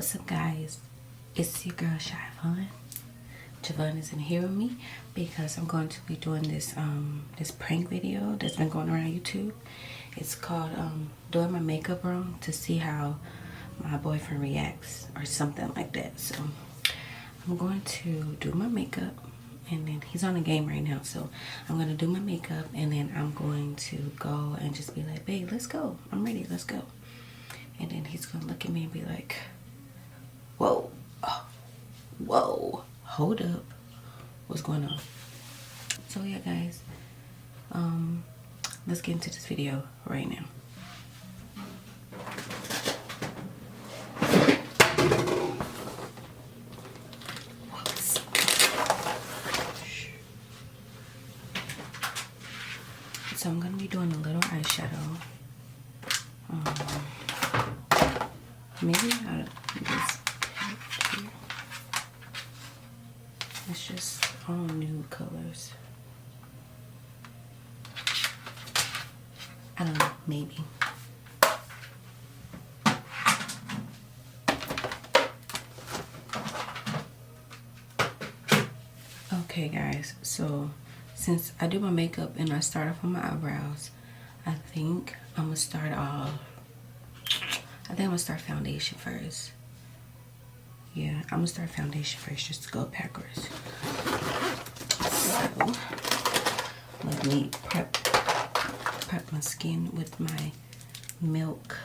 What's up, guys? It's your girl Shyvonne. Javon isn't here with me because I'm going to be doing this this prank video that's been going around YouTube. It's called doing my makeup wrong to see how my boyfriend reacts or something like that. So I'm going to do my makeup, and then he's on a game right now, so I'm gonna do my makeup, and then I'm going to go and just be like, babe, let's go, I'm ready, let's go. And then he's gonna look at me and be like, whoa, oh, whoa, hold up, what's going on? So yeah, guys, let's get into this video right now. So I'm gonna be doing a little eyeshadow. Maybe out of this palette here. It's just all new colors. I don't know, maybe. Okay, guys, so since I do my makeup and I start off on my eyebrows, I think I'm gonna start foundation first. Yeah, I'm gonna start foundation first just to go backwards. So let me prep my skin with my milk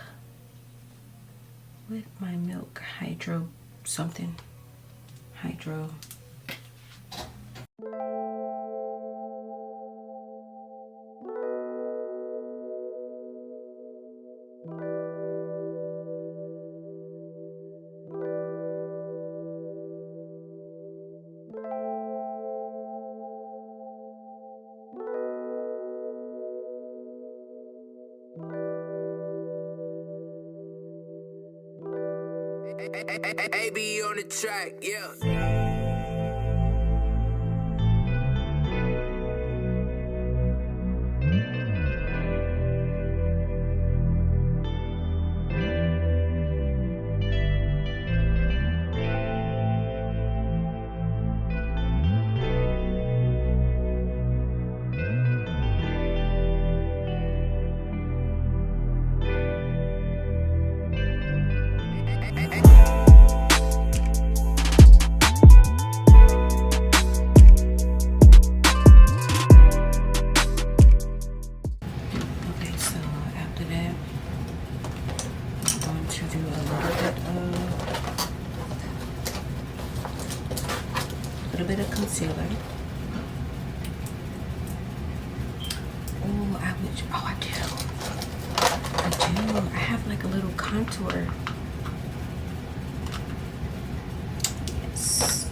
hydro something. Hydro. AB on the track, yeah. A little bit of concealer. Oh, I do. I have like a little contour. Yes.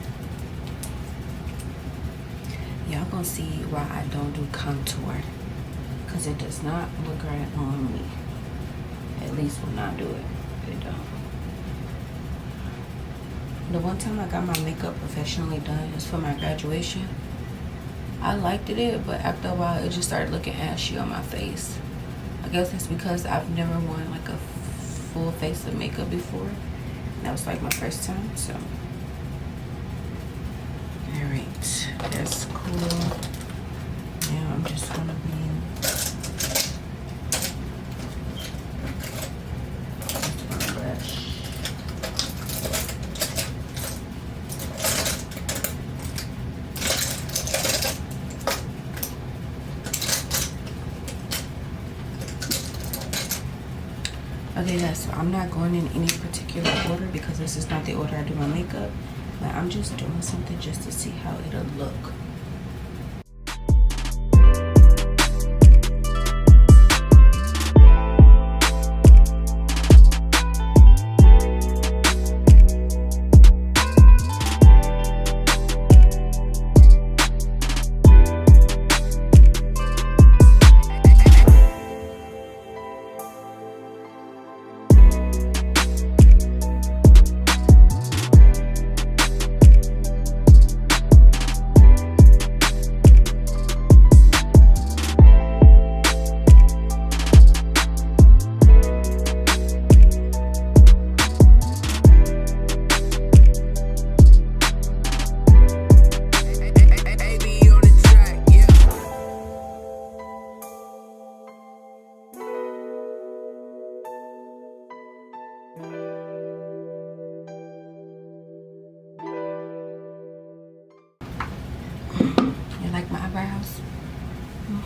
Y'all gonna see why I don't do contour, because it does not look right on me. At least when I do it, it don't. The one time I got my makeup professionally done was for my graduation. I liked it, but after a while it just started looking ashy on my face. I guess it's because I've never worn like a full face of makeup before. That was like my first time, so. Alright, that's cool. Now I'm just gonna be okay, guys, so I'm not going in any particular order because this is not the order I do my makeup, but I'm just doing something just to see how it'll look.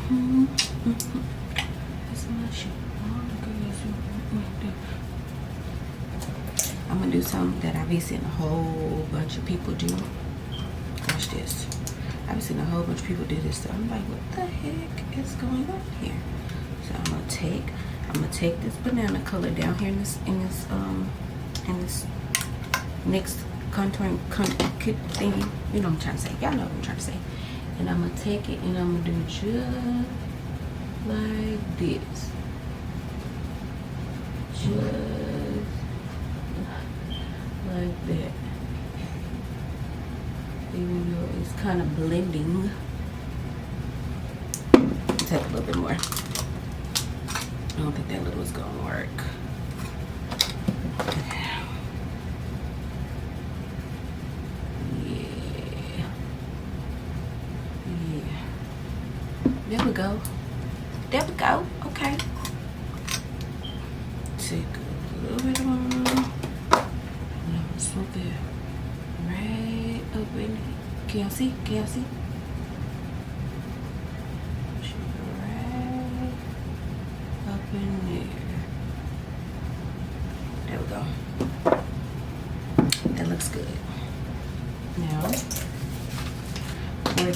I'm gonna do something that I've been seeing a whole bunch of people do. Watch this. I've been seeing a whole bunch of people do this stuff. I'm like, what the heck is going on here? So I'm gonna take this banana color down here in this next contouring thingy. You know what I'm trying to say. Y'all know what I'm trying to say. And I'm gonna take it and I'm gonna do just like this. Just like that. Even though it's kind of blending. Take a little bit more. I don't think that little is gonna work. There we go. There we go. Okay. Take a little bit more. And I'm gonna swoop it right up in here. Can y'all see? Can y'all see? Right up in there. There we go. That looks good. Now for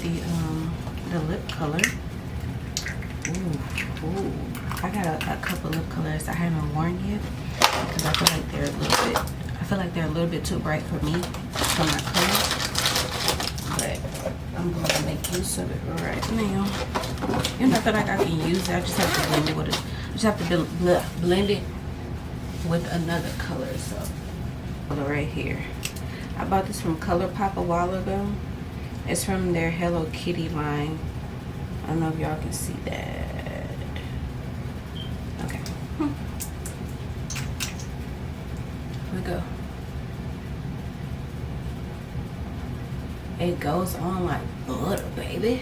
the lip color. Ooh, I got a couple lip colors I haven't worn yet because I feel like they're a little bit too bright for me, for my color. But I'm going to make use of it right now. And I feel like I can use it. I just have to blend it with it. I just have to blend it with another color. So right here, I bought this from ColourPop a while ago. It's from their Hello Kitty line. I don't know if y'all can see that. Okay. Here we go. It goes on like butter, baby.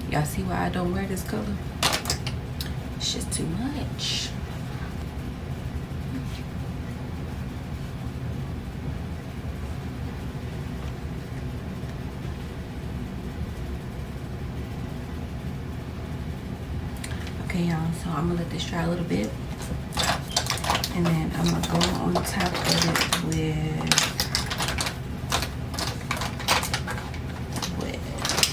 Y'all see why I don't wear this color? It's just too much. Okay, y'all, so I'm gonna let this dry a little bit, and then I'm gonna go on top of it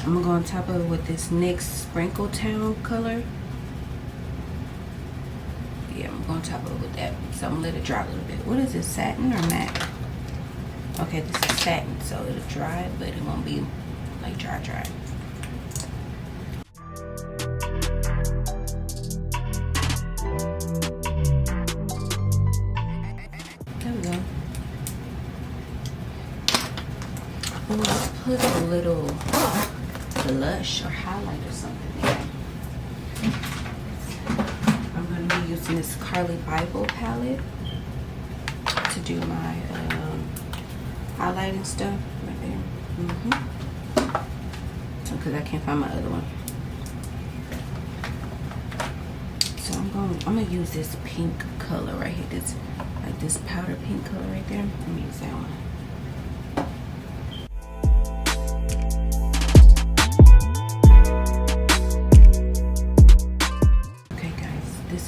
I'm gonna go on top of it with this NYX Sprinkle Town color. Yeah, I'm going on top of it with that. So I'm gonna let it dry a little bit. What is this, satin or matte? Okay, this is satin, so it'll dry, but it won't be like dry. Let's put a little blush or highlight or something there. I'm going to be using this Carli Bybel palette to do my highlighting stuff right there. So, because I can't find my other one. So I'm going to use this pink color right here. This, like this powder pink color right there. Let me use that one.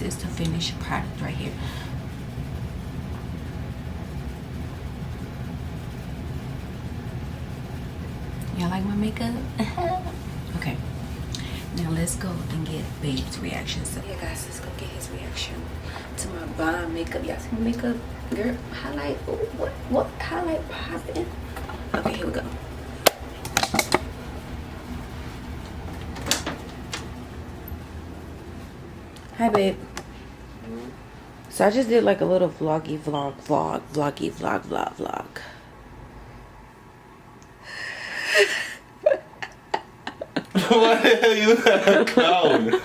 Is the finished product right here. Y'all like my makeup? Okay, now let's go and get Babe's reaction. So yeah guys, let's go get his reaction to my bomb makeup. Y'all see my makeup? Girl, highlight. Ooh, what highlight popping? Okay, here we go. Hi babe. So I just did like a little vloggy vlog. Why the hell you look like a clown?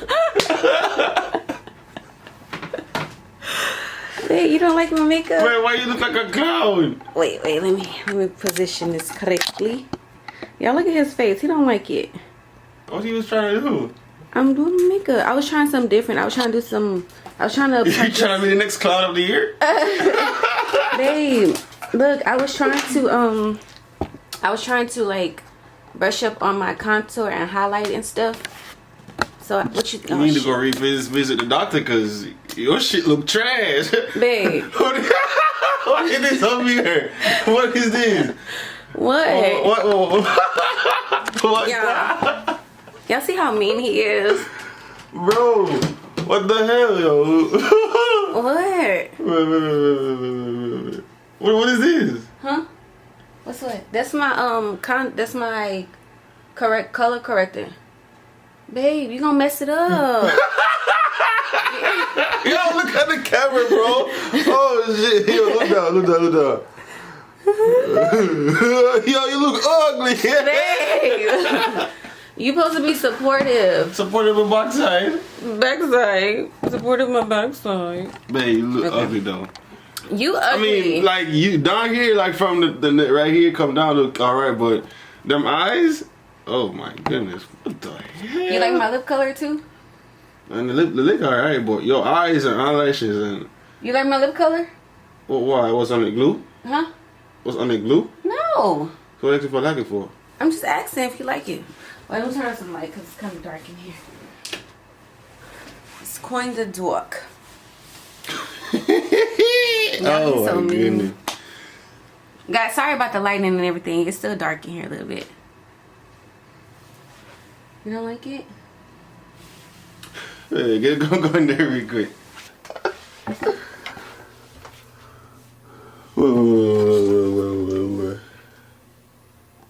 Wait, you don't like my makeup? Wait, why you look like a clown? Wait, let me position this correctly. Y'all look at his face. He don't like it. What he was trying to do? I'm doing makeup. I was trying something different. I was trying to do some. I was trying to. You trying to be the next clown of the year? Babe, look, I was trying to like brush up on my contour and highlight and stuff. So what you? You need to go visit the doctor because your shit look trash. Babe. What is this over here? What is this? What? What? Y'all see how mean he is? Bro, what the hell, yo? What? Wait. What is this? Huh? What's what? That's my that's my correct color corrector. Babe, you gonna mess it up. Yo, look at the camera, bro. Oh shit. Yo, look down. Yo, you look ugly. Babe. You supposed to be supportive. Supportive of backside. Backside. Supportive my backside. Babe, you look ugly though. You ugly. I mean, like you down here, like from the right here, come down, look alright, but them eyes, oh my goodness, what the hell? You like my lip color too? And the lip alright, but your eyes and eyelashes and. You like my lip color? Well, why? What's on the glue? Huh? What's on the glue? No. So what you like it for? I'm just asking if you like it. Wait, let me turn on some light because it's kind of dark in here. It's quite the dark. Oh so my mean. goodness. Guys, sorry about the lighting and everything. It's still dark in here a little bit. You don't like it? Hey, go in there real quick. Whoa.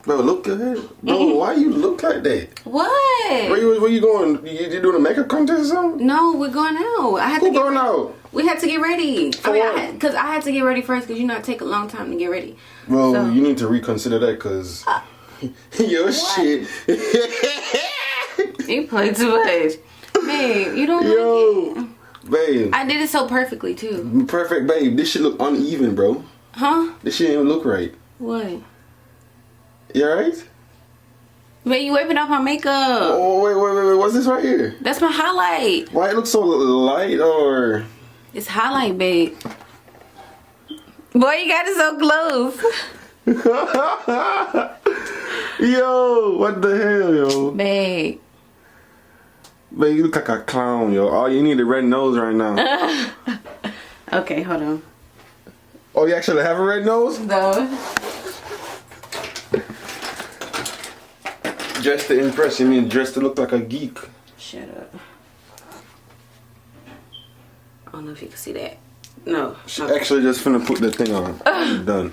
Bro, look ahead. Bro, why you look like that? What? Where you going? You doing a makeup contest or something? No, we're going out. I had Who to get going out? We had to get ready. For what? Because I had to get ready first because you know it take a long time to get ready. Bro, So- you need to reconsider that because your shit. You play too much. Babe, you don't like Yo, it. babe. I did it so perfectly too. Perfect, babe. This shit look uneven, bro. Huh? This shit ain't look right. What? You alright? Babe, you wiping off my makeup. Oh, wait. What's this right here? That's my highlight. Why it looks so light or... It's highlight, babe. Boy, you got it so close. Yo, what the hell, yo? Babe. Babe, you look like a clown, yo. Oh, you need a red nose right now. Okay, hold on. Oh, you actually have a red nose? No. Dressed to impress, you mean dressed to look like a geek. Shut up. I don't know if you can see that. No. She actually just finna put the thing on. Done.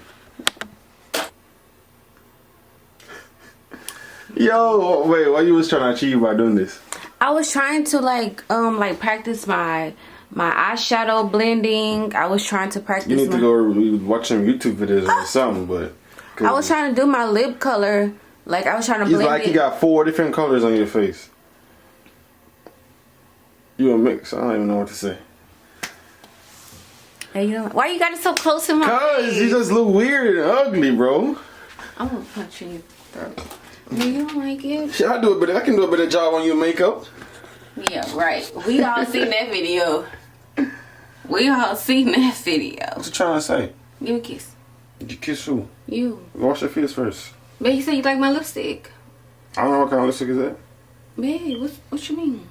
Yo, wait, what you was trying to achieve by doing this? I was trying to like practice my eyeshadow blending. I was trying to practice. You need to go watch some YouTube videos or something, but... I was trying to do my lip color. Like I was trying to It's blend like it. you got 4 different colors on your face. You a mix. I don't even know what to say. Hey, you know, why you got it so close to my Cause face? you just look weird and ugly, bro. I'm gonna punch you in your throat. No, you don't like it? Shit, I can do a better job on your makeup. Yeah, right. We all seen that video. We all seen that video. What you trying to say? Give me a kiss. Did you kiss who? You. Wash your face first. Babe, you said you like my lipstick. I don't know what kind of lipstick is that. Babe, what you mean?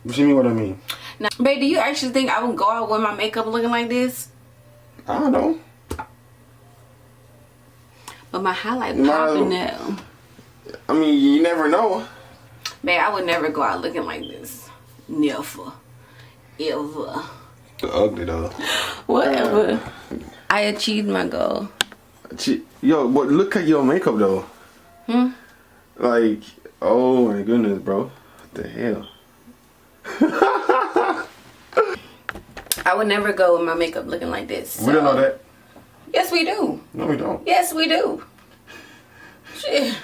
What you mean what I mean? Now, babe, do you actually think I would go out with my makeup looking like this? I don't know. But my highlight No. popping now. I mean, you never know. Babe, I would never go out looking like this. Never. Ever. Ugly though. Whatever. I achieved my goal. Yo, but look at your makeup though. Like, oh my goodness, bro. What the hell? I would never go with my makeup looking like this. We don't know that. Yes, we do. No, we don't. Yes, we do. Shit.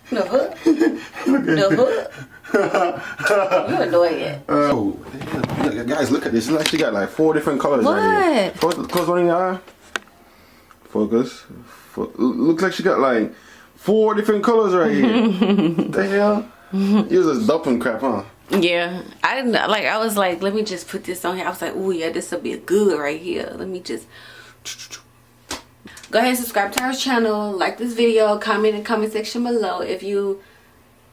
The hook. The hook. You annoying it. Oh, damn. Guys, look at this. It's like she got like 4 different colors right here. What? Close one in your eye. Focus. Looks like she got like 4 different colors right here. What the hell? You was just dumping crap, huh? Yeah. I didn't like. I was like, let me just put this on here. I was like, oh yeah, this will be good right here. Let me just. Go ahead and subscribe to our channel. Like this video. Comment in the comment section below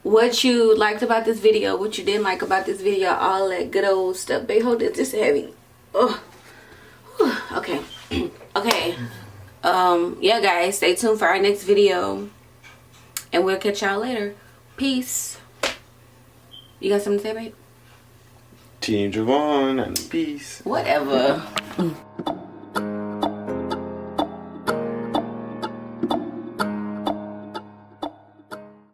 what you liked about this video, what you didn't like about this video, all that good old stuff. Babe, hold it. This is heavy. Oh. Okay. Okay. Yeah, guys, stay tuned for our next video, and we'll catch y'all later. Peace. You got something to say, babe? Team Javon and peace. Whatever.